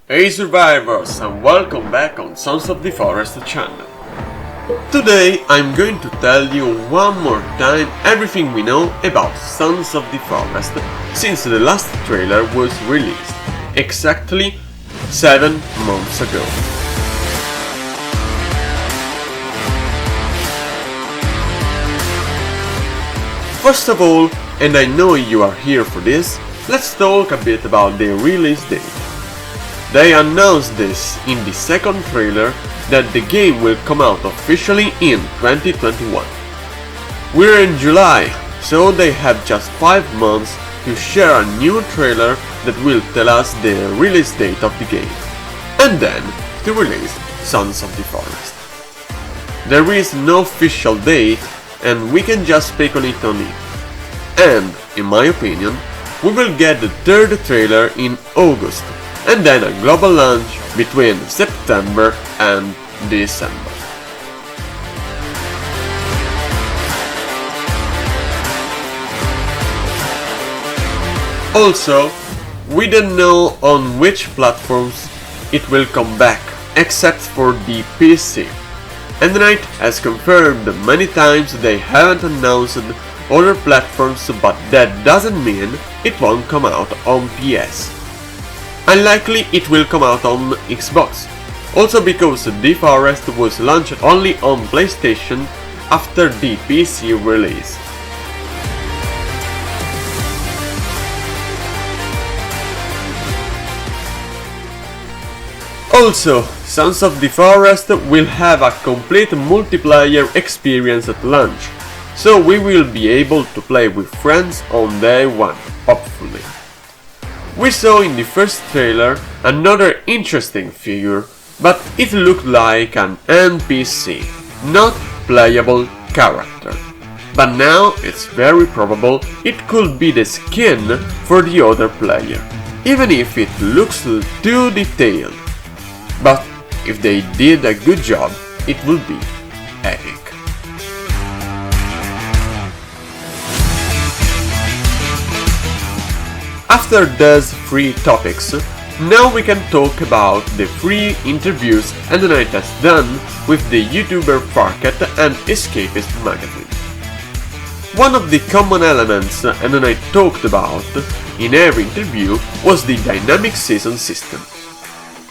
Hey survivors, and welcome back on Sons of the Forest channel. Today I'm going to tell you one more time everything we know about Sons of the Forest since the last trailer was released, exactly 7 months ago. First of all, and I know you are here for this, let's talk a bit about the release date. They announced this in the second trailer that the game will come out officially in 2021. We're in July, so they have just 5 months to share a new trailer that will tell us the release date of the game, and then to release Sons of the Forest. There is no official date, and we can just speculate on it. And, in my opinion, we will get the third trailer in August, and then a global launch between September and December. Also, we don't know on which platforms it will come back, except for the PC. Endnight has confirmed many times they haven't announced other platforms, but that doesn't mean it won't come out on PS. Unlikely it will come out on Xbox, also because The Forest was launched only on PlayStation after the PC release. Also, Sons of the Forest will have a complete multiplayer experience at launch, so we will be able to play with friends on day one, hopefully. We saw in the first trailer another interesting figure, but it looked like an NPC, not playable character. But now it's very probable it could be the skin for the other player, even if it looks too detailed. But if they did a good job, it will be epic. After those 3 topics, now we can talk about the 3 interviews Endnight has done with the YouTuber Farket and Escapist magazine. One of the common elements Endnight talked about in every interview was the dynamic season system.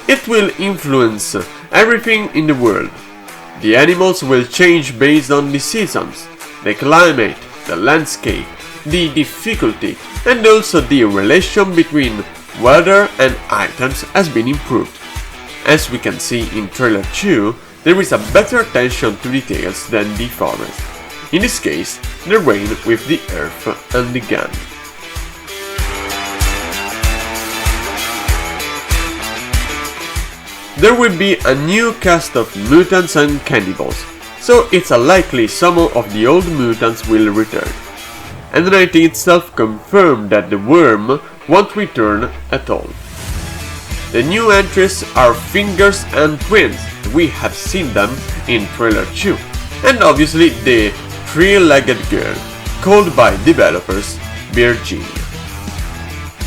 It will influence everything in the world. The animals will change based on the seasons, the climate, the landscape, the difficulty, and also the relation between weather and items has been improved. As we can see in trailer 2, there is a better attention to details than the forest. In this case, the rain with the earth and the gun. There will be a new cast of Mutants and Cannibals, so it's a likely some of the old mutants will return. Endnight itself confirmed that the worm won't return at all. The new entries are Fingers and Twins, we have seen them in trailer 2, and obviously the 3-legged girl, called by developers Virginia.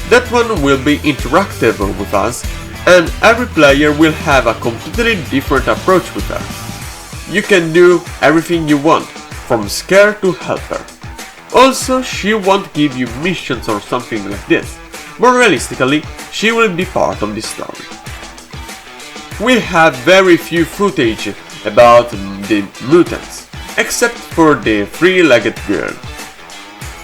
That one will be interactive with us, and every player will have a completely different approach with her. You can do everything you want, from scare to help her. Also, she won't give you missions or something like this. More realistically, she will be part of the story. We have very few footage about the mutants, except for the 3-legged girl.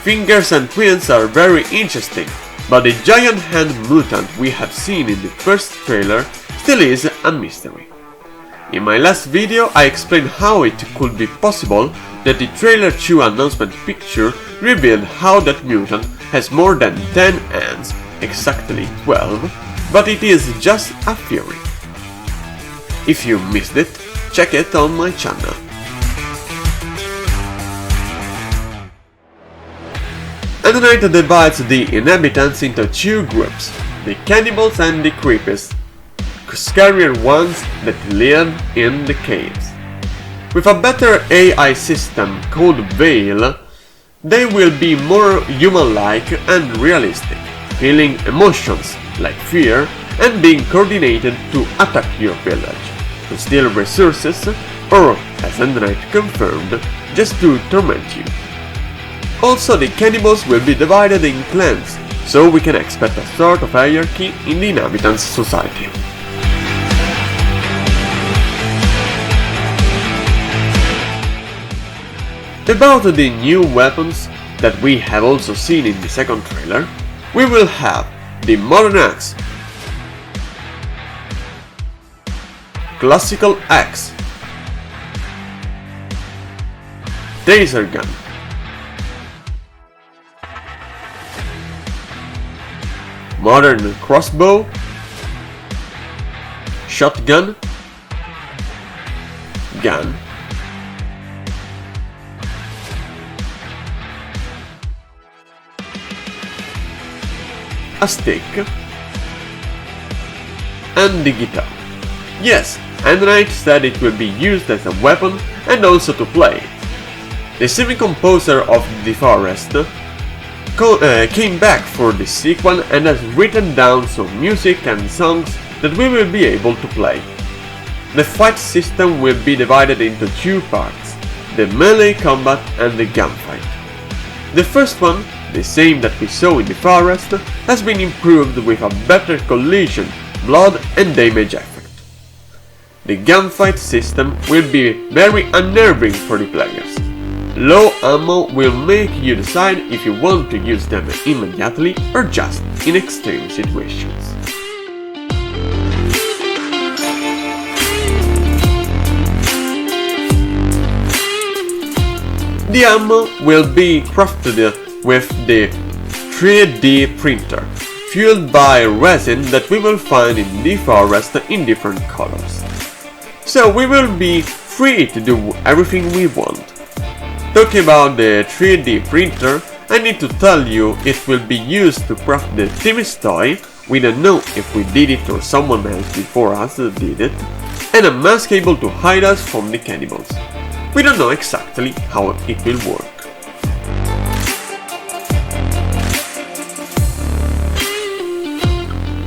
Fingers and Twins are very interesting, but the giant hand mutant we have seen in the first trailer still is a mystery. In my last video I explained how it could be possible that the trailer 2 announcement picture revealed how that mutant has more than 10 hands, exactly 12, but it is just a theory. If you missed it, check it on my channel. Endnight divides the inhabitants into 2 groups, the Cannibals and the Creepies, scarier ones that live in the caves. With a better AI system called Veil, they will be more human-like and realistic, feeling emotions like fear and being coordinated to attack your village, to steal resources, or, as Endnight confirmed, just to torment you. Also, the cannibals will be divided in clans, so we can expect a sort of hierarchy in the inhabitants' society. About the new weapons that we have also seen in the second trailer, we will have the modern axe, classical axe, taser gun, modern crossbow, shotgun, gun, a stick, and the guitar. Yes, Endnight said it will be used as a weapon and also to play. The semi-composer of The Forest came back for the sequel and has written down some music and songs that we will be able to play. The fight system will be divided into two parts, the melee combat and the gunfight. The first one, the same that we saw in The Forest, has been improved with a better collision, blood and damage effect. The gunfight system will be very unnerving for the players. Low ammo will make you decide if you want to use them immediately or just in extreme situations. The ammo will be crafted with the 3D printer, fueled by resin that we will find in the forest in different colors. So we will be free to do everything we want. Talking about the 3D printer, I need to tell you it will be used to craft the Timmy's toy. We don't know if we did it or someone else before us did it, and a mask able to hide us from the cannibals. We don't know exactly how it will work.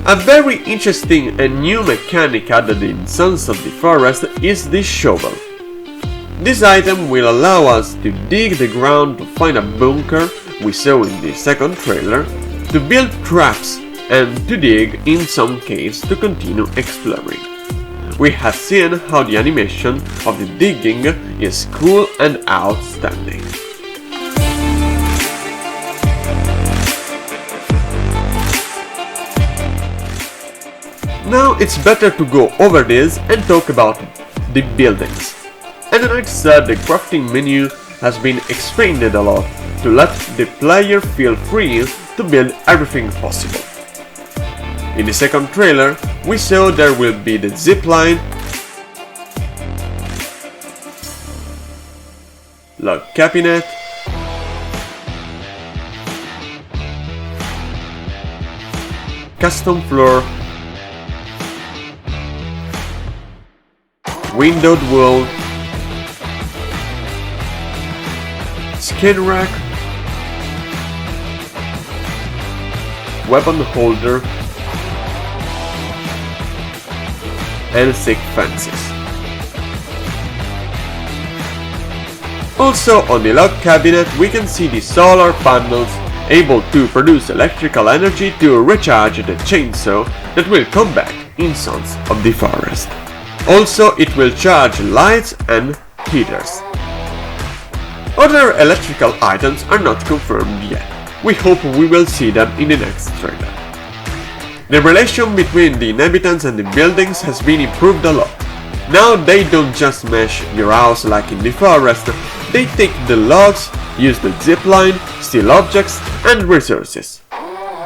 A very interesting and new mechanic added in Sons of the Forest is the shovel. This item will allow us to dig the ground to find a bunker we saw in the second trailer, to build traps and to dig in some caves to continue exploring. We have seen how the animation of the digging is cool and outstanding. Now it's better to go over this and talk about the buildings. Endnight said the crafting menu has been expanded a lot to let the player feel free to build everything possible. In the second trailer, we saw there will be the zipline, log cabinet, custom floor, windowed wall, skin rack, weapon holder, and thick fences. Also on the log cabinet we can see the solar panels able to produce electrical energy to recharge the chainsaw that will come back in Sons of the Forest. Also it will charge lights and heaters. Other electrical items are not confirmed yet. We hope we will see them in the next trailer. The relation between the inhabitants and the buildings has been improved a lot. Now they don't just mesh your house like in the forest, they take the logs, use the zipline, steal objects and resources.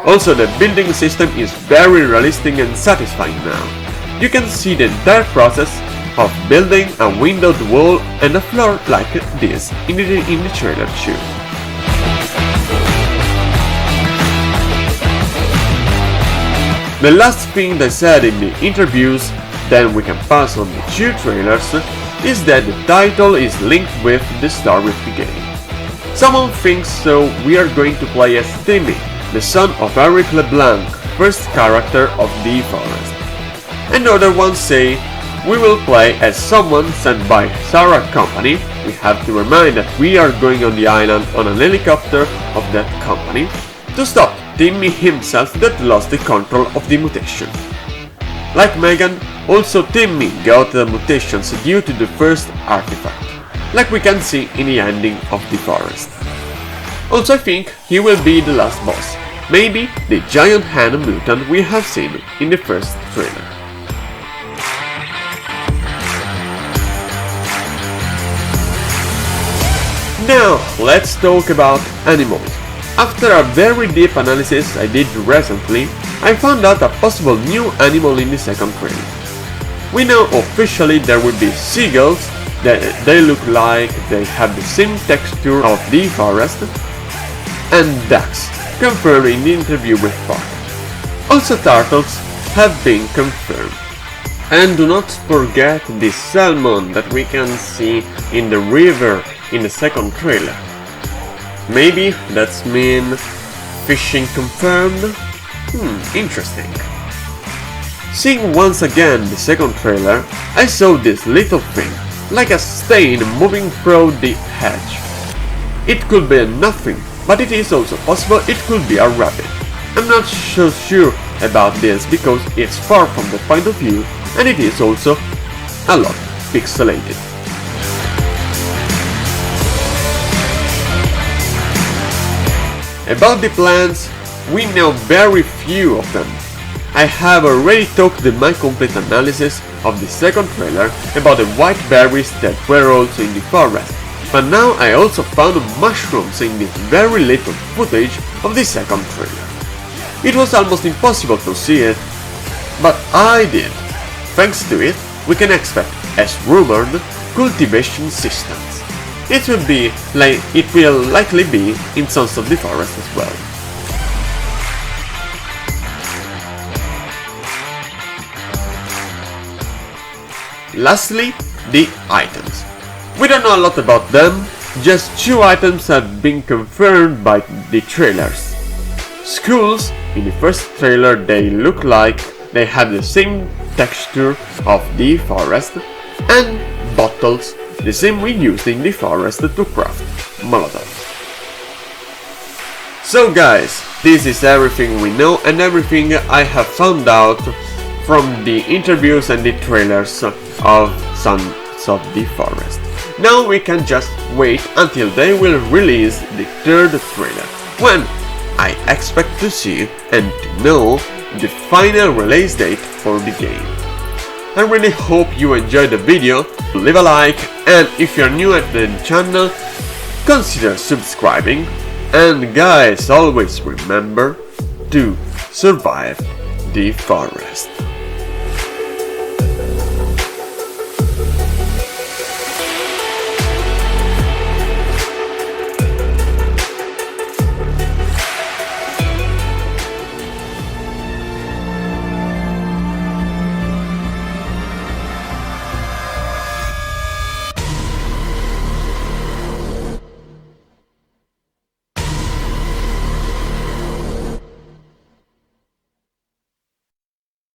Also the building system is very realistic and satisfying now. You can see the entire process of building a windowed wall and a floor like this in the trailer too. The last thing they said in the interviews, then we can pass on the two trailers, is that the title is linked with the story of the game. Someone thinks so we are going to play as Timmy, the son of Eric LeBlanc, first character of the forest. And other ones say we will play as someone sent by Sarah Company. We have to remind that we are going on the island on an helicopter of that company to stop Timmy himself that lost the control of the mutation. Like Megan, also Timmy got the mutations due to the first artifact, like we can see in the ending of the forest. Also I think he will be the last boss, maybe the giant hand mutant we have seen in the first trailer. Now, let's talk about animals. After a very deep analysis I did recently, I found out a possible new animal in the second trailer. We know officially there will be seagulls, that they look like they have the same texture of the forest, and ducks, confirmed in the interview with Park. Also turtles have been confirmed. And do not forget the salmon that we can see in the river in the second trailer. Maybe that's mean fishing confirmed? Interesting. Seeing once again the second trailer, I saw this little thing, like a stain moving through the hedge. It could be nothing, but it is also possible it could be a rabbit. I'm not so sure about this because it's far from the point of view and it is also a lot pixelated. About the plants, we know very few of them. I have already talked in my complete analysis of the second trailer about the white berries that were also in the forest, but now I also found mushrooms in this very little footage of the second trailer. It was almost impossible to see it, but I did. Thanks to it, we can expect, as rumored, cultivation systems. It will likely be in Sons of the Forest as well. Lastly, the items. We don't know a lot about them, just 2 items have been confirmed by the trailers. Skulls, in the first trailer they look like they have the same texture of the forest, and bottles, the same we used in the forest to craft Molotov. So guys, this is everything we know and everything I have found out from the interviews and the trailers of Sons of the Forest. Now we can just wait until they will release the third trailer, when I expect to see and to know the final release date for the game. I really hope you enjoyed the video, leave a like, and if you're new at the channel, consider subscribing, and guys, always remember to survive the forest.